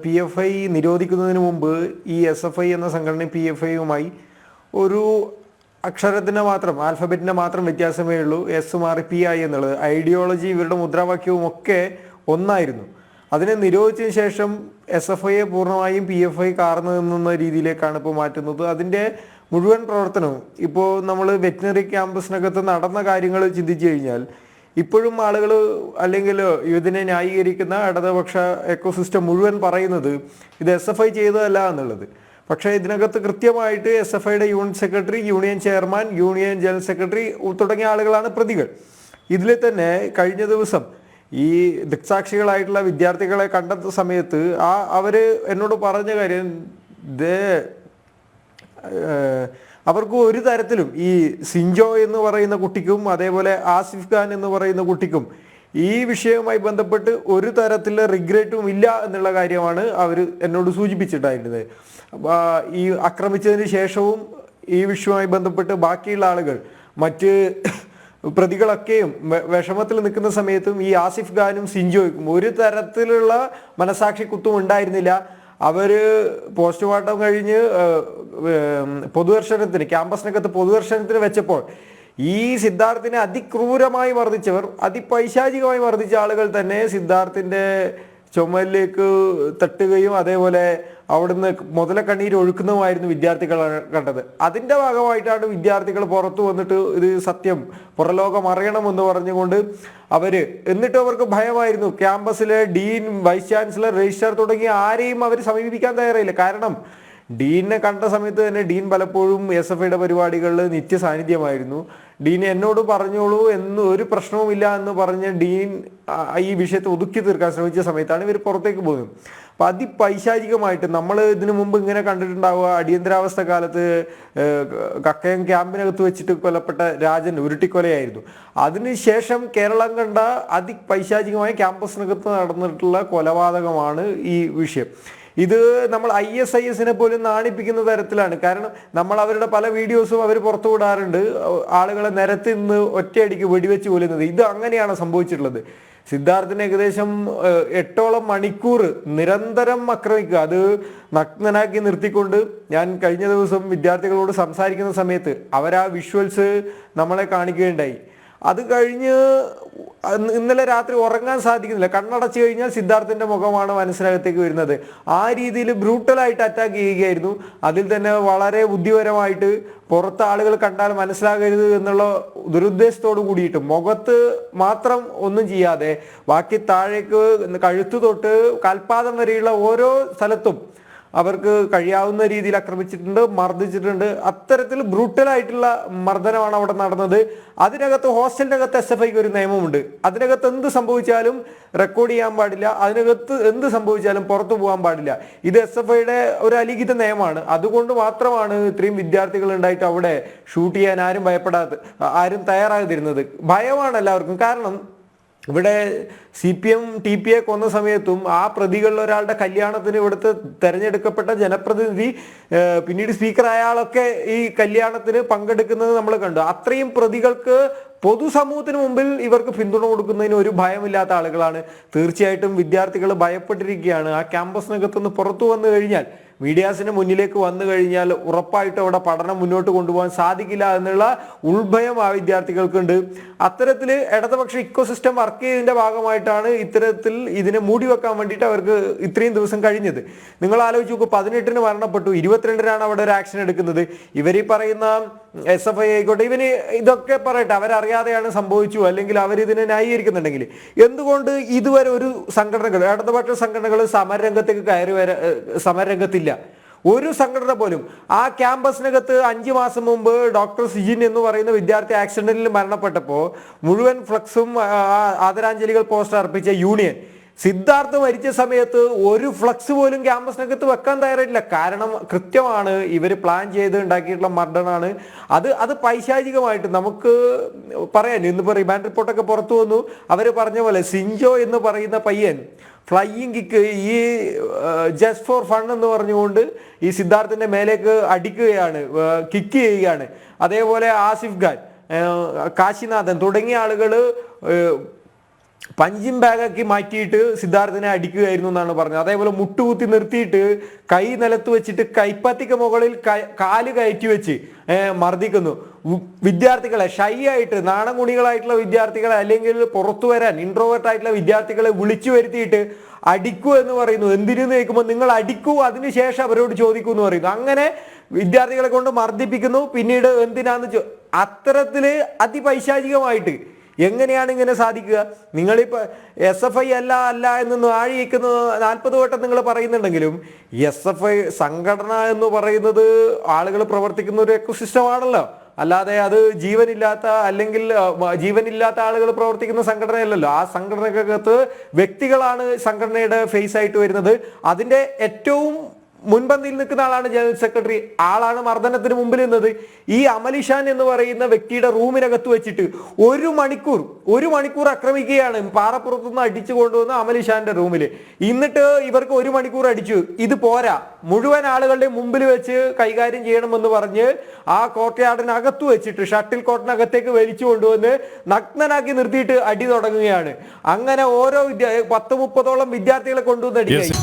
PFI നിരോധിക്കുന്നതിന് മുമ്പ് ഈ SFI എന്ന സംഘടന PFIയുമായി ഒരു അക്ഷരത്തിൻ്റെ മാത്രം ആൽഫബറ്റിൻ്റെ മാത്രം വ്യത്യാസമേ ഉള്ളൂ. എസ് മാറി PI എന്നുള്ളത്. ഐഡിയോളജി ഇവരുടെ മുദ്രാവാക്യവും ഒക്കെ ഒന്നായിരുന്നു. അതിനെ നിരോധിച്ചതിന് ശേഷം SFIയെ പൂർണ്ണമായും PFI കാർന്നു നിന്ന രീതിയിലേക്കാണ് ഇപ്പോൾ മാറ്റുന്നത്. അതിൻ്റെ മുഴുവൻ പ്രവർത്തനവും ഇപ്പോൾ നമ്മൾ വെറ്റിനറി ക്യാമ്പസിനകത്ത് നടന്ന കാര്യങ്ങൾ ചിന്തിച്ചു കഴിഞ്ഞാൽ ഇപ്പോഴും ആളുകൾ അല്ലെങ്കിൽ ഇതിനെ ന്യായീകരിക്കുന്ന ഇടതുപക്ഷ എക്കോസിസ്റ്റം മുഴുവൻ പറയുന്നത് ഇത് SFI ചെയ്തതല്ല എന്നുള്ളത്. പക്ഷേ ഇതിനകത്ത് കൃത്യമായിട്ട് SFIയുടെ unit secretary, union chairman, union general secretary തുടങ്ങിയ ആളുകളാണ് പ്രതികൾ. ഇതിൽ തന്നെ കഴിഞ്ഞ ദിവസം ഈ ദൃക്സാക്ഷികളായിട്ടുള്ള വിദ്യാർത്ഥികളെ കണ്ട സമയത്ത് അവർ എന്നോട് പറഞ്ഞ കാര്യം അവർക്ക് ഒരു തരത്തിലും ഈ സിഞ്ചോ എന്ന് പറയുന്ന കുട്ടിക്കും അതേപോലെ ആസിഫ് ഖാൻ എന്ന് പറയുന്ന കുട്ടിക്കും ഈ വിഷയവുമായി ബന്ധപ്പെട്ട് ഒരു തരത്തിലുള്ള റിഗ്രറ്റും ഇല്ല എന്നുള്ള കാര്യമാണ് അവർ എന്നോട് സൂചിപ്പിച്ചിട്ടായിരുന്നത്. ഈ ആക്രമിച്ചതിന് ശേഷവും ഈ വിഷയവുമായി ബന്ധപ്പെട്ട് ബാക്കിയുള്ള ആളുകൾ മറ്റ് പ്രതികളൊക്കെയും വിഷമത്തിൽ നിൽക്കുന്ന സമയത്തും ഈ ആസിഫ് ഖാനും സിഞ്ചോയ്ക്കും ഒരു തരത്തിലുള്ള മനസാക്ഷി കുത്തും ഉണ്ടായിരുന്നില്ല. അവർ പോസ്റ്റ്മോർട്ടം കഴിഞ്ഞ് പൊതുദർശനത്തിന് ക്യാമ്പസിനകത്ത് പൊതുദർശനത്തിന് വെച്ചപ്പോൾ ഈ സിദ്ധാർത്ഥിനെ അതിക്രൂരമായി മർദ്ദിച്ചവർ, അതിപൈശാചികമായി മർദ്ദിച്ച ആളുകൾ തന്നെ സിദ്ധാർത്ഥിൻ്റെ ചുമലിലേക്ക് തട്ടുകയും അതേപോലെ അവിടുന്ന് മുതലക്കണ്ണീര് ഒഴുക്കുന്നതുമായിരുന്നു വിദ്യാർത്ഥികൾ കണ്ടത്. അതിൻ്റെ ഭാഗമായിട്ടാണ് വിദ്യാർത്ഥികൾ പുറത്തു വന്നിട്ട് ഇത് സത്യം പുറലോകം അറിയണമെന്ന് പറഞ്ഞുകൊണ്ട് എന്നിട്ട് അവർക്ക് ഭയമായിരുന്നു. ക്യാമ്പസിലെ ഡീൻ, വൈസ് ചാൻസലർ, രജിസ്ട്രാർ തുടങ്ങിയ ആരെയും അവർ സമീപിക്കാൻ തയ്യാറായില്ല. കാരണം ഡീനെ കണ്ട സമയത്ത് തന്നെ ഡീൻ പലപ്പോഴും SFIയുടെ പരിപാടികളിൽ നിത്യ സാന്നിധ്യമായിരുന്നു. ഡീൻ എന്നോട് പറഞ്ഞോളൂ എന്ന് ഒരു പ്രശ്നവുമില്ല എന്ന് പറഞ്ഞ് ഡീൻ ഈ വിഷയത്തെ ഒതുക്കി തീർക്കാൻ ശ്രമിച്ച സമയത്താണ് ഇവർ പുറത്തേക്ക് പോകുന്നത്. അപ്പം അതിപൈശാചികമായിട്ട് നമ്മൾ ഇതിനു മുമ്പ് ഇങ്ങനെ കണ്ടിട്ടുണ്ടാവുക, അടിയന്തരാവസ്ഥ കാലത്ത് കക്കയം ക്യാമ്പിനകത്ത് വെച്ചിട്ട് കൊല്ലപ്പെട്ട രാജൻ ഉരുട്ടിക്കൊലയായിരുന്നു. അതിനുശേഷം കേരളം കണ്ട അതിപൈശാചികമായ ക്യാമ്പസിനകത്ത് നടന്നിട്ടുള്ള കൊലപാതകമാണ് ഈ വിഷയം. ഇത് നമ്മൾ ISISനെ പോലും നാണിപ്പിക്കുന്ന തരത്തിലാണ്. കാരണം നമ്മൾ അവരുടെ പല വീഡിയോസും അവർ പുറത്തു വിടാറുണ്ട്, ആളുകളെ നിരത്തി നിന്ന് ഒറ്റയടിക്ക് വെടിവെച്ച് കൊല്ലുന്നത്. ഇത് അങ്ങനെയാണ് സംഭവിച്ചിട്ടുള്ളത്. സിദ്ധാർത്ഥിന് ഏകദേശം 8ഓളം മണിക്കൂർ നിരന്തരം ആക്രമിക്കുക, അത് നഗ്നനാക്കി നിർത്തിക്കൊണ്ട് ഞാൻ കഴിഞ്ഞ ദിവസം വിദ്യാർത്ഥികളോട് സംസാരിക്കുന്ന സമയത്ത് അവരാ വിഷ്വൽസ് നമ്മളെ കാണിക്കുകയുണ്ടായി. അത് കഴിഞ്ഞ് ഇന്നലെ രാത്രി ഉറങ്ങാൻ സാധിക്കുന്നില്ല. കണ്ണടച്ചു കഴിഞ്ഞാൽ സിദ്ധാർത്ഥിന്റെ മുഖമാണ് മനസ്സിനകത്തേക്ക് വരുന്നത്. ആ രീതിയിൽ ബ്രൂട്ടലായിട്ട് അറ്റാക്ക് ചെയ്യുകയായിരുന്നു. അതിൽ തന്നെ വളരെ ബുദ്ധിപരമായിട്ട് പുറത്ത് ആളുകൾ കണ്ടാൽ മനസ്സിലാകരുത് എന്നുള്ള ദുരുദ്ദേശത്തോടു കൂടിയിട്ട് മുഖത്ത് മാത്രം ഒന്നും ചെയ്യാതെ ബാക്കി താഴേക്ക് കഴുത്തു തൊട്ട് കാൽപാദം വരെയുള്ള ഓരോ സ്ഥലത്തും അവർക്ക് കഴിയാവുന്ന രീതിയിൽ ആക്രമിച്ചിട്ടുണ്ട്, മർദ്ദിച്ചിട്ടുണ്ട്. അത്തരത്തിൽ ബ്രൂട്ടലായിട്ടുള്ള മർദ്ദനമാണ് അവിടെ നടന്നത്. അതിനകത്ത് ഹോസ്റ്റലിൻ്റെ അകത്ത് SFIക്ക് ഒരു നിയമമുണ്ട്. അതിനകത്ത് എന്ത് സംഭവിച്ചാലും റെക്കോർഡ് ചെയ്യാൻ പാടില്ല, അതിനകത്ത് എന്ത് സംഭവിച്ചാലും പുറത്തു പോകാൻ പാടില്ല. ഇത് SFIയുടെ ഒരു അലിഖിത നിയമമാണ്. അതുകൊണ്ട് മാത്രമാണ് ഇത്രയും വിദ്യാർത്ഥികൾ ഉണ്ടായിട്ട് അവിടെ ഷൂട്ട് ചെയ്യാൻ ആരും തയ്യാറാകാതിരുന്നത്. ഭയമാണ് എല്ലാവർക്കും. കാരണം ഇവിടെ CPM TPA കൊന്ന സമയത്തും ആ പ്രതികളിൽ ഒരാളുടെ കല്യാണത്തിന് ഇവിടുത്തെ തെരഞ്ഞെടുക്കപ്പെട്ട ജനപ്രതിനിധി പിന്നീട് സ്പീക്കർ അയാളൊക്കെ ഈ കല്യാണത്തിന് പങ്കെടുക്കുന്നത് നമ്മൾ കണ്ടു. അത്രയും പ്രതികൾക്ക് പൊതുസമൂഹത്തിന് മുമ്പിൽ ഇവർക്ക് പിന്തുണ കൊടുക്കുന്നതിന് ഒരു ഭയമില്ലാത്ത ആളുകളാണ്. തീർച്ചയായിട്ടും വിദ്യാർത്ഥികൾ ഭയപ്പെട്ടിരിക്കുകയാണ്. ആ ക്യാമ്പസിനകത്തുനിന്ന് പുറത്തു വന്നു കഴിഞ്ഞാൽ, മീഡിയാസിന് മുന്നിലേക്ക് വന്നു കഴിഞ്ഞാൽ ഉറപ്പായിട്ടും അവിടെ പഠനം മുന്നോട്ട് കൊണ്ടുപോകാൻ സാധിക്കില്ല എന്നുള്ള ഉൾഭയം ആ വിദ്യാർത്ഥികൾക്കുണ്ട്. അത്തരത്തിൽ ഇടതുപക്ഷ ഇക്കോസിസ്റ്റം വർക്ക് ചെയ്തതിന്റെ ഭാഗമായിട്ടാണ് ഇത്തരത്തിൽ ഇതിനെ മൂടി വെക്കാൻ വേണ്ടിയിട്ട് അവർക്ക് ഇത്രയും ദിവസം കഴിഞ്ഞത്. നിങ്ങൾ ആലോചിച്ച് നോക്കൂ, 18-ന് മരണപ്പെട്ടു, 22-നാണ് അവിടെ ഒരു ആക്ഷൻ എടുക്കുന്നത്. ഇവർ ഈ പറയുന്ന SFI ആയിക്കോട്ടെ, ഇവന് ഇതൊക്കെ പറയട്ടെ, അവരറിയാതെയാണ് സംഭവിച്ചു അല്ലെങ്കിൽ അവരിതിനെ ന്യായീകരിക്കുന്നുണ്ടെങ്കിൽ എന്തുകൊണ്ട് ഇതുവരെ ഒരു സംഘടനകൾ, ഇടതുപക്ഷ സംഘടനകൾ സമരരംഗത്തില്ല? ഒരു സംഘടന പോലും. ആ ക്യാമ്പസിനകത്ത് 5 മാസം മുമ്പ് ഡോക്ടർ സിജിൻ എന്ന് പറയുന്ന വിദ്യാർത്ഥി ആക്സിഡന്റിൽ മരണപ്പെട്ടപ്പോൾ മുഴുവൻ ഫ്ലക്സും ആദരാഞ്ജലികൾ പോസ്റ്റർ അർപ്പിച്ച യൂണിയൻ സിദ്ധാർത്ഥ് മരിച്ച സമയത്ത് ഒരു ഫ്ലക്സ് പോലും ക്യാമ്പസിനകത്ത് വെക്കാൻ തയ്യാറായിട്ടില്ല. കാരണം കൃത്യമാണ്, ഇവർ പ്ലാൻ ചെയ്ത് ഉണ്ടാക്കിയിട്ടുള്ള മർഡറാണ്. അത് പൈശാചികമായിട്ട് നമുക്ക് പറയാൻ. ഇന്നിപ്പോൾ റിമാൻഡ് റിപ്പോർട്ടൊക്കെ പുറത്തു വന്നു. അവർ പറഞ്ഞ പോലെ സിഞ്ചോ എന്ന് പറയുന്ന പയ്യൻ ഫ്ലൈയിങ് കിക്ക്, ഈ ജസ്റ്റ് ഫോർ ഫൺ എന്ന് പറഞ്ഞുകൊണ്ട് ഈ സിദ്ധാർത്ഥിന്റെ മേലേക്ക് അടിക്കുകയാണ്, കിക്ക് ചെയ്യുകയാണ്. അതേപോലെ ആസിഫ് ഖാൻ, കാശിനാഥൻ തുടങ്ങിയ ആളുകൾ പഞ്ചിങ് ബാഗാക്കി മാറ്റിയിട്ട് സിദ്ധാർത്ഥിനെ അടിക്കുകയായിരുന്നു എന്നാണ് പറഞ്ഞത്. അതേപോലെ മുട്ടുകുത്തി നിർത്തിയിട്ട് കൈ നിലത്ത് വെച്ചിട്ട് കൈപ്പത്തിക്ക് മുകളിൽ കാല് കയറ്റി വെച്ച് മർദ്ദിക്കുന്നു. വിദ്യാർത്ഥികളെ ഷൈ ആയിട്ട് നാണംകുണികളായിട്ടുള്ള വിദ്യാർത്ഥികളെ അല്ലെങ്കിൽ പുറത്തു വരാൻ ഇൻട്രോവേർട്ട് ആയിട്ടുള്ള വിദ്യാർത്ഥികളെ വിളിച്ചു വരുത്തിയിട്ട് അടിക്കൂ എന്ന് പറയുന്നു. എന്തിനെന്ന് ചോദിക്കുമ്പോൾ നിങ്ങൾ അടിക്കൂ, അതിനുശേഷം അവരോട് ചോദിക്കൂ എന്ന് പറയുന്നു. അങ്ങനെ വിദ്യാർത്ഥികളെ കൊണ്ട് മർദ്ദിപ്പിക്കുന്നു. പിന്നീട് എന്തിനാന്ന് അത്തരത്തില് അതിപൈശാചികമായിട്ട് എങ്ങനെയാണ് ഇങ്ങനെ സാധിക്കുക? നിങ്ങളിപ്പോൾ SFI അല്ല എന്ന് ആഴിയിക്കുന്ന 40 വട്ടം നിങ്ങൾ പറയുന്നുണ്ടെങ്കിലും SFI സംഘടന എന്ന് പറയുന്നത് ആളുകൾ പ്രവർത്തിക്കുന്ന ഒരു എക്കോസിസ്റ്റമാണല്ലോ. അല്ലാതെ അത് ജീവനില്ലാത്ത അല്ലെങ്കിൽ ജീവനില്ലാത്ത ആളുകൾ പ്രവർത്തിക്കുന്ന സംഘടനയല്ലല്ലോ. ആ സംഘടനക്കകത്ത് വ്യക്തികളാണ് സംഘടനയുടെ ഫേസ് ആയിട്ട് വരുന്നത്. അതിന്റെ ഏറ്റവും മുൻപന്തിയിൽ നിൽക്കുന്ന ആളാണ് ജനറൽ സെക്രട്ടറി. ആളാണ് മർദ്ദനത്തിന് മുമ്പിൽ നിന്നത്. ഈ അമലിഷാൻ എന്ന് പറയുന്ന വ്യക്തിയുടെ റൂമിനകത്ത് വെച്ചിട്ട് ഒരു മണിക്കൂർ ആക്രമിക്കുകയാണ്. പാറപ്പുറത്തുനിന്ന് അടിച്ചു കൊണ്ടുവന്ന അമലിഷാന്റെ റൂമിൽ. എന്നിട്ട് ഇവർക്ക് 1 മണിക്കൂർ അടിച്ചു. ഇത് പോരാ, മുഴുവൻ ആളുകളുടെ മുമ്പിൽ വെച്ച് കൈകാര്യം ചെയ്യണമെന്ന് പറഞ്ഞ് ആ കോർട്ട്യാർഡിനകത്ത് വെച്ചിട്ട് ഷട്ടിൽ കോർട്ടിനകത്തേക്ക് വലിച്ചു കൊണ്ടുവന്ന് നഗ്നനാക്കി നിർത്തിയിട്ട് അടി തുടങ്ങുകയാണ്. അങ്ങനെ ഓരോ 10-30ഓളം വിദ്യാർത്ഥികളെ കൊണ്ടുവന്ന് അടിക്കുക.